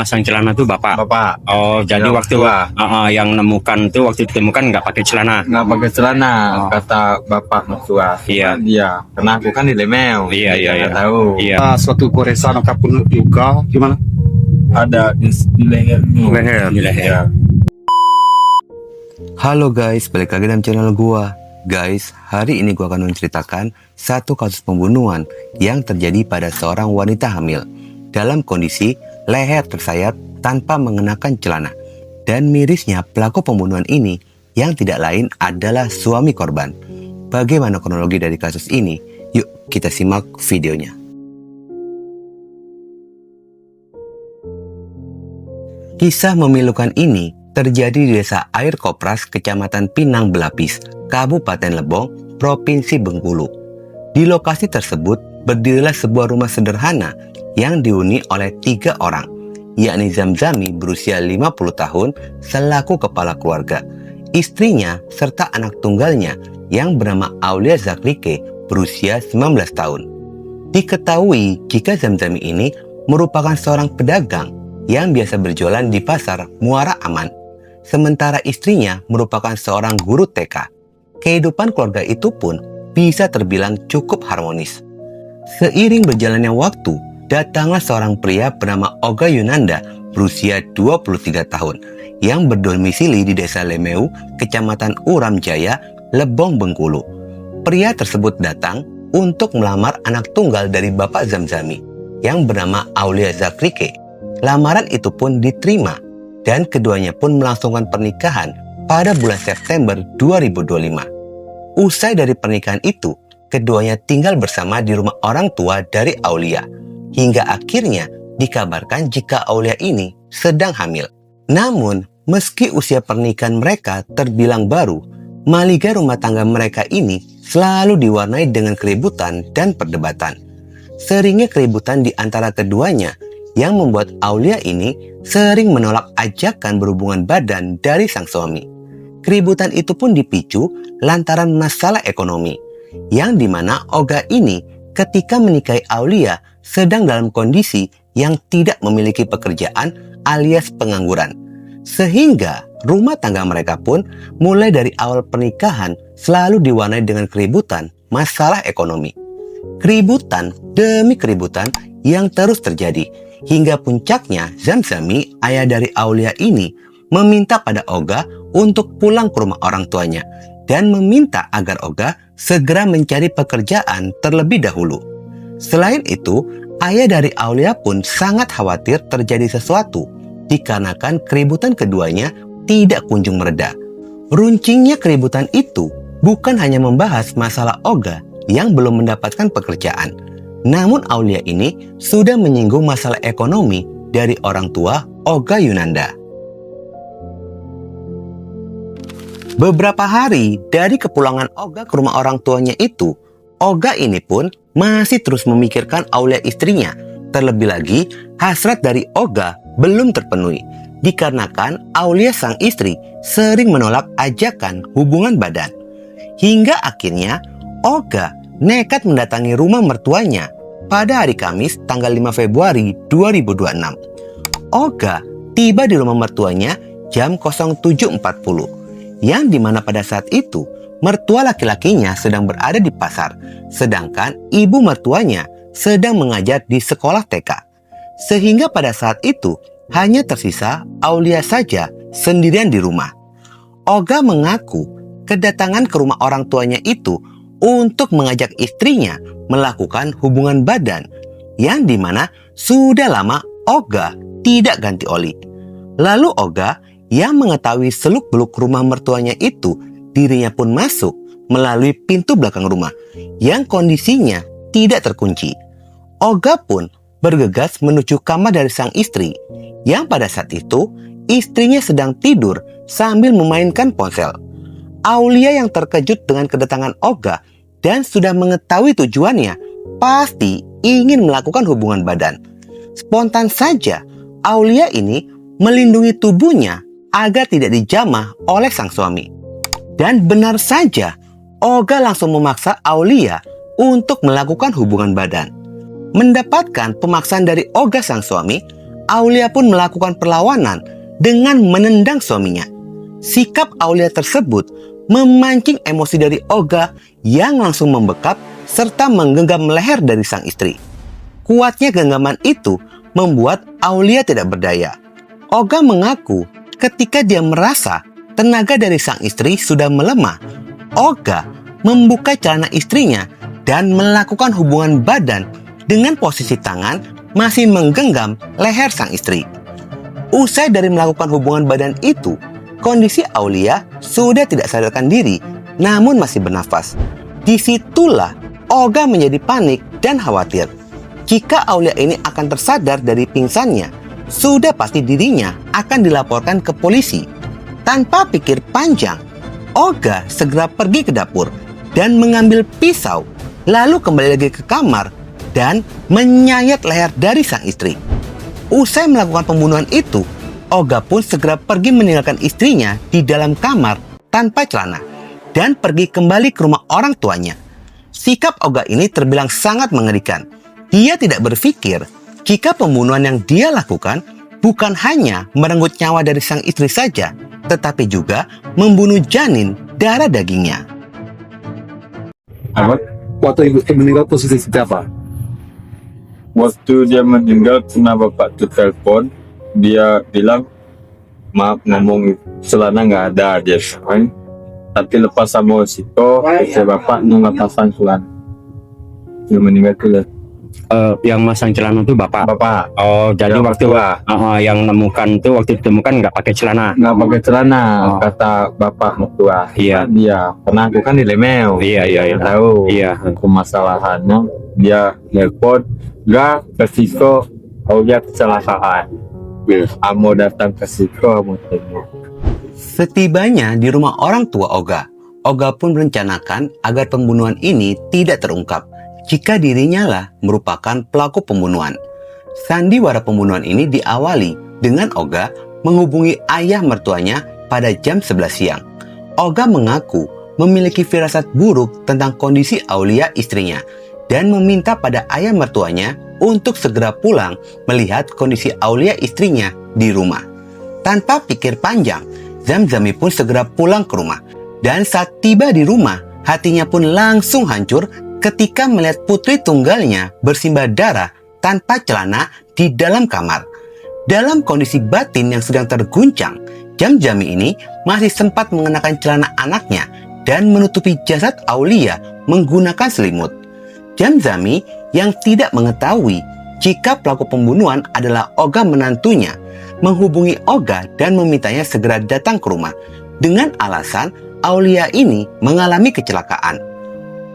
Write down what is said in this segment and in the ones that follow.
Masang celana tuh bapak. Bapak. Oh, jadi Ya, waktu yang nemukan tuh waktu ditemukan nggak pakai celana. Nggak pakai celana, Oh. kata bapak mertua. Iya. Dia, karena aku kan di Lemeu. Iya, iya, Nggak iya. tahu. Iya. Suatu goresan ataupun luka gimana? Ada di lehernya. Leher. Di leher. Ya. Halo guys, balik lagi dalam channel gua. Guys, hari ini gua akan menceritakan satu kasus pembunuhan yang terjadi pada seorang wanita hamil dalam kondisi leher tersayat tanpa mengenakan celana. Dan mirisnya pelaku pembunuhan ini yang tidak lain adalah suami korban. Bagaimana kronologi dari kasus ini? Yuk kita simak videonya. Kisah memilukan ini terjadi di desa Air Kopras, Kecamatan Pinang Belapis, Kabupaten Lebong, Provinsi Bengkulu. Di lokasi tersebut berdirilah sebuah rumah sederhana yang dihuni oleh 3 orang, yakni Zamzami berusia 50 tahun selaku kepala keluarga, istrinya serta anak tunggalnya yang bernama Aulia Zakrike berusia 19 tahun. Diketahui jika Zamzami ini merupakan seorang pedagang yang biasa berjualan di pasar Muara Aman, sementara istrinya merupakan seorang guru TK. Kehidupan keluarga itu pun bisa terbilang cukup harmonis. Seiring berjalannya waktu, datanglah seorang pria bernama Oga Yunanda berusia 23 tahun yang berdomisili di desa Lemeu, Kecamatan Uram Jaya, Lebong, Bengkulu. Pria tersebut datang untuk melamar anak tunggal dari bapak Zamzami yang bernama Aulia Zakrike. Lamaran itu pun diterima dan keduanya pun melangsungkan pernikahan pada bulan September 2025. Usai dari pernikahan itu, keduanya tinggal bersama di rumah orang tua dari Aulia, hingga akhirnya dikabarkan jika Aulia ini sedang hamil. Namun, meski usia pernikahan mereka terbilang baru, maliga rumah tangga mereka ini selalu diwarnai dengan keributan dan perdebatan. Seringnya keributan di antara keduanya yang membuat Aulia ini sering menolak ajakan berhubungan badan dari sang suami. Keributan itu pun dipicu lantaran masalah ekonomi, yang dimana Oga ini ketika menikahi Aulia sedang dalam kondisi yang tidak memiliki pekerjaan alias pengangguran. Sehingga rumah tangga mereka pun mulai dari awal pernikahan selalu diwarnai dengan keributan masalah ekonomi. Keributan demi keributan yang terus terjadi, hingga puncaknya Zamzami, ayah dari Aulia ini, meminta pada Oga untuk pulang ke rumah orang tuanya dan meminta agar Oga segera mencari pekerjaan terlebih dahulu. Selain itu, ayah dari Aulia pun sangat khawatir terjadi sesuatu dikarenakan keributan keduanya tidak kunjung mereda. Runcingnya keributan itu bukan hanya membahas masalah Oga yang belum mendapatkan pekerjaan, namun Aulia ini sudah menyinggung masalah ekonomi dari orang tua Oga Yunanda. Beberapa hari dari kepulangan Oga ke rumah orang tuanya itu, Oga ini pun masih terus memikirkan Aulia istrinya. Terlebih lagi, hasrat dari Oga belum terpenuhi, dikarenakan Aulia sang istri sering menolak ajakan hubungan badan. Hingga akhirnya Oga nekat mendatangi rumah mertuanya pada hari Kamis tanggal 5 Februari 2026. Oga tiba di rumah mertuanya jam 07.40, yang dimana pada saat itu mertua laki-lakinya sedang berada di pasar, sedangkan ibu mertuanya sedang mengajar di sekolah TK. Sehingga pada saat itu hanya tersisa Aulia saja sendirian di rumah. Oga mengaku kedatangan ke rumah orang tuanya itu untuk mengajak istrinya melakukan hubungan badan, yang dimana sudah lama Oga tidak ganti oli. Lalu Oga yang mengetahui seluk-beluk rumah mertuanya itu, dirinya pun masuk melalui pintu belakang rumah yang kondisinya tidak terkunci. Oga pun bergegas menuju kamar dari sang istri, yang pada saat itu istrinya sedang tidur sambil memainkan ponsel. Aulia yang terkejut dengan kedatangan Oga dan sudah mengetahui tujuannya, pasti ingin melakukan hubungan badan. Spontan saja, Aulia ini melindungi tubuhnya agar tidak dijamah oleh sang suami. Dan benar saja, Oga langsung memaksa Aulia untuk melakukan hubungan badan. Mendapatkan pemaksaan dari Oga sang suami, Aulia pun melakukan perlawanan dengan menendang suaminya. Sikap Aulia tersebut memancing emosi dari Olga yang langsung membekap serta menggenggam leher dari sang istri. Kuatnya genggaman itu membuat Aulia tidak berdaya. Olga mengaku ketika dia merasa tenaga dari sang istri sudah melemah, Olga membuka celana istrinya dan melakukan hubungan badan dengan posisi tangan masih menggenggam leher sang istri. Usai dari melakukan hubungan badan itu, kondisi Aulia sudah tidak sadarkan diri, namun masih bernafas. Disitulah Olga menjadi panik dan khawatir. Jika Aulia ini akan tersadar dari pingsannya, sudah pasti dirinya akan dilaporkan ke polisi. Tanpa pikir panjang, Olga segera pergi ke dapur dan mengambil pisau, lalu kembali lagi ke kamar dan menyayat leher dari sang istri. Usai melakukan pembunuhan itu, Olga pun segera pergi meninggalkan istrinya di dalam kamar tanpa celana dan pergi kembali ke rumah orang tuanya. Sikap Olga ini terbilang sangat mengerikan. Dia tidak berpikir jika pembunuhan yang dia lakukan bukan hanya merenggut nyawa dari sang istri saja, tetapi juga membunuh janin darah dagingnya. Waktu ibu meninggal posisi seperti apa? Waktu dia meninggal, pernah bapak tuh telepon, dia bilang maaf ngomong celana nggak ada dia kan. Tapi lepas sama situ, saya bapak nggak pasang celana. Dia meninggal tuh lah. Yang masang celana itu bapak. Bapak. Oh, jadi Yang waktu tua. yang nemukan itu waktu ditemukan nggak pakai celana. Nggak pakai celana, Oh. kata bapak mertua. Iya. Dia karena aku kan di Lemeu. Iya. Tahu. Iya. Permasalahannya dia nelpon, nggak ke Siko, oh dia kecelakaan. Amo datang ke Siko, amo tengok. Setibanya di rumah orang tua Olga, Olga pun merencanakan agar pembunuhan ini tidak terungkap jika dirinya lah merupakan pelaku pembunuhan. Sandiwara pembunuhan ini diawali dengan Olga menghubungi ayah mertuanya pada jam 11 siang. Olga mengaku memiliki firasat buruk tentang kondisi Aulia istrinya dan meminta pada ayah mertuanya untuk segera pulang melihat kondisi Aulia istrinya di rumah. Tanpa pikir panjang, Zamzami pun segera pulang ke rumah. Dan saat tiba di rumah, hatinya pun langsung hancur ketika melihat putri tunggalnya bersimbah darah tanpa celana di dalam kamar. Dalam kondisi batin yang sedang terguncang, Zamzami ini masih sempat mengenakan celana anaknya dan menutupi jasad Aulia menggunakan selimut. Zamzami yang tidak mengetahui jika pelaku pembunuhan adalah Olga menantunya, menghubungi Olga dan memintanya segera datang ke rumah dengan alasan Aulia ini mengalami kecelakaan.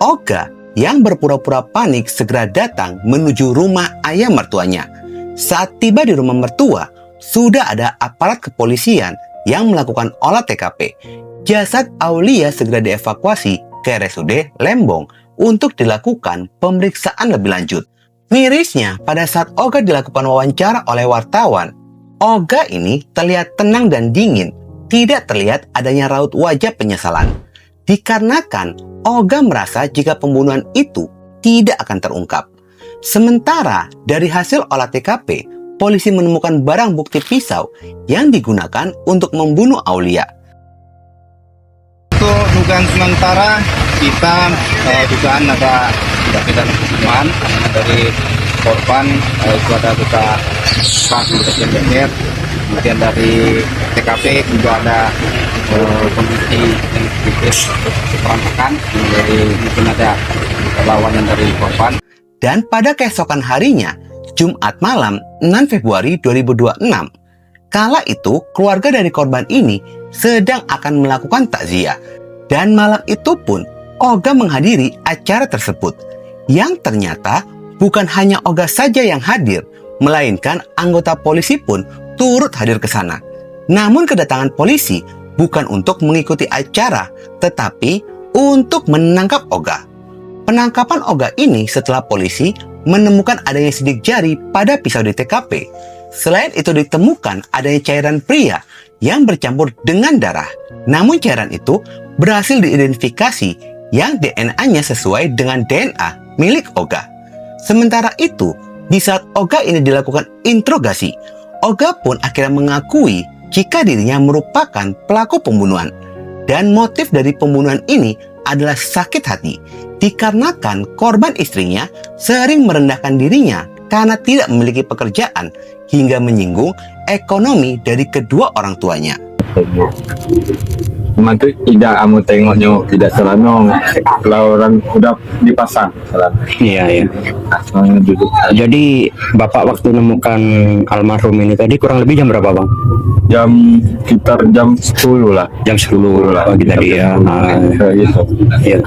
Olga yang berpura-pura panik segera datang menuju rumah ayah mertuanya. Saat tiba di rumah mertua, sudah ada aparat kepolisian yang melakukan olah TKP. Jasad Aulia segera dievakuasi ke RSUD Lembong untuk dilakukan pemeriksaan lebih lanjut. Mirisnya, pada saat Olga dilakukan wawancara oleh wartawan, Olga ini terlihat tenang dan dingin, tidak terlihat adanya raut wajah penyesalan. Dikarenakan Olga merasa jika pembunuhan itu tidak akan terungkap. Sementara dari hasil olah TKP, polisi menemukan barang bukti pisau yang digunakan untuk membunuh Aulia. Untuk dugaan sementara kita dugaan ada tindak pidana pembunuhan dari korban, itu ada luka bagian leher. Kemudian dari TKP juga ada kondisi yang sedikit perampokan, dari mungkin ada perlawanan dari korban. Dan pada keesokan harinya, Jumat malam 6 Februari 2026, kala itu keluarga dari korban ini sedang akan melakukan takziah. Dan malam itu pun Olga menghadiri acara tersebut, yang ternyata bukan hanya Olga saja yang hadir, melainkan anggota polisi pun turut hadir ke sana. Namun kedatangan polisi bukan untuk mengikuti acara, tetapi untuk menangkap Olga. Penangkapan Olga ini setelah polisi menemukan adanya sidik jari pada pisau di TKP. Selain itu ditemukan adanya cairan pria yang bercampur dengan darah. Namun cairan itu berhasil diidentifikasi yang DNA-nya sesuai dengan DNA milik Olga. Sementara itu, di saat Olga ini dilakukan interogasi, Oga pun akhirnya mengakui jika dirinya merupakan pelaku pembunuhan. Dan motif dari pembunuhan ini adalah sakit hati, dikarenakan korban istrinya sering merendahkan dirinya karena tidak memiliki pekerjaan hingga menyinggung ekonomi dari kedua orang tuanya. Cuma tuh tidak kamu tengoknya tidak selanong. Kalau orang udah dipasang selanong. Iya, iya. Soalnya duduk. Jadi Bapak waktu nemukan almarhum ini tadi kurang lebih jam berapa, Bang? Jam sekitar jam 10 lah. Jam 10 pagi tadi ya. Nah, Kayak gitu. iya.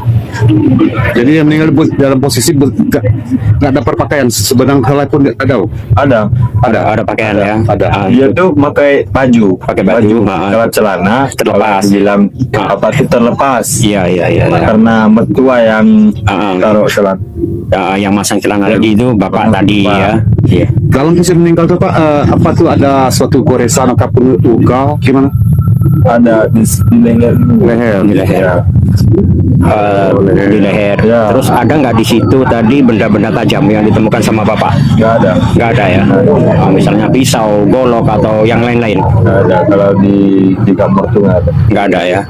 Jadi yang meninggal dalam posisi nggak ada perpakaian, sebenarnya helai pun nggak ada. Ada pakaian ya. Ada. Ah, Dia tuh pakai baju. Pakai baju, Kalau celana terlepas. kalau bilang apa tuh terlepas. Iya, iya, iya. Karena mertua yang Ah, taruh celana. yang masang celana lagi itu Bapak tadi ya. Iya. Dalam posisi meninggal tuh Pak, apa tuh ada suatu goresan ataupun luka gimana? Ada di leher. Di leher. Ya. Di leher. Ya. Terus ada nggak di situ tadi benda-benda tajam yang ditemukan sama Bapak? Nggak ada. Nggak ada ya. Misalnya pisau, golok atau yang lain-lain? Nggak ada. Kalau di kamar tuh nggak ada. Nggak ada ya.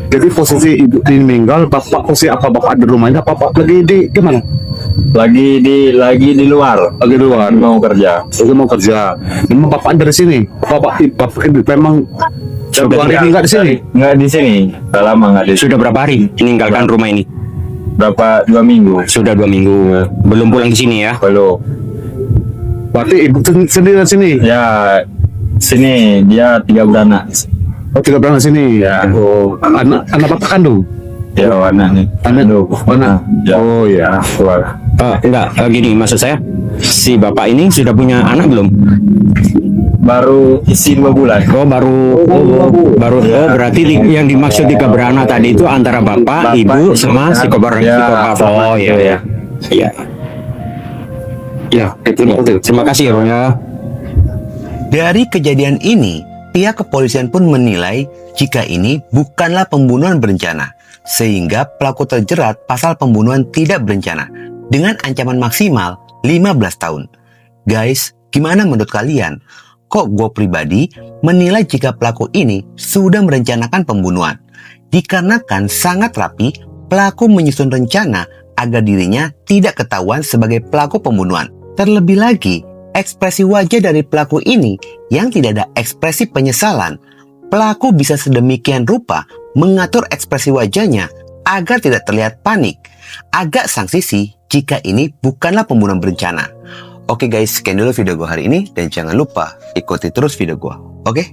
Jadi posisi ibu ini meninggal, Bapak posisi apa? Bapak di rumahnya apa Bapak lagi di gimana? Lagi di luar. Lagi di luar. Mau kerja. Lagi mau kerja. Memang Bapak dari sini. Bapak ini memang Sudah hari ini nggak di sini. Nggak di sini. Sudah lama nggak di sini. Sudah berapa hari meninggalkan rumah ini? Berapa 2 minggu. Sudah 2 minggu. Belum pulang ke sini ya? Belum. Berarti ibu sendiri di sini. Ya sini dia 3 beranak. Oh, 3 bulan di sini. Ya. Oh, anak Bapak kandung. Ya anaknya. Anak. Anak. Ya. Oh ya. Keluar. Enggak, gini maksud saya. Si Bapak ini sudah punya anak belum? Baru isi 2 bulan. Oh baru berarti yang dimaksud 3 beranak tadi itu antara bapak, ibu sama si kobar. Ya. Oh iya ya. Iya. Ya, itu Terima kasih ya Bang ya. Dari kejadian ini, pihak kepolisian pun menilai jika ini bukanlah pembunuhan berencana, sehingga pelaku terjerat pasal pembunuhan tidak berencana dengan ancaman maksimal 15 tahun. Guys, gimana menurut kalian? Kok gue pribadi menilai jika pelaku ini sudah merencanakan pembunuhan? Dikarenakan sangat rapi, pelaku menyusun rencana agar dirinya tidak ketahuan sebagai pelaku pembunuhan. Terlebih lagi, ekspresi wajah dari pelaku ini yang tidak ada ekspresi penyesalan. Pelaku bisa sedemikian rupa mengatur ekspresi wajahnya agar tidak terlihat panik. Agak sang sisi jika ini bukanlah pembunuhan berencana. Oke guys, sekian dulu video gue hari ini dan jangan lupa ikuti terus video gue. Oke?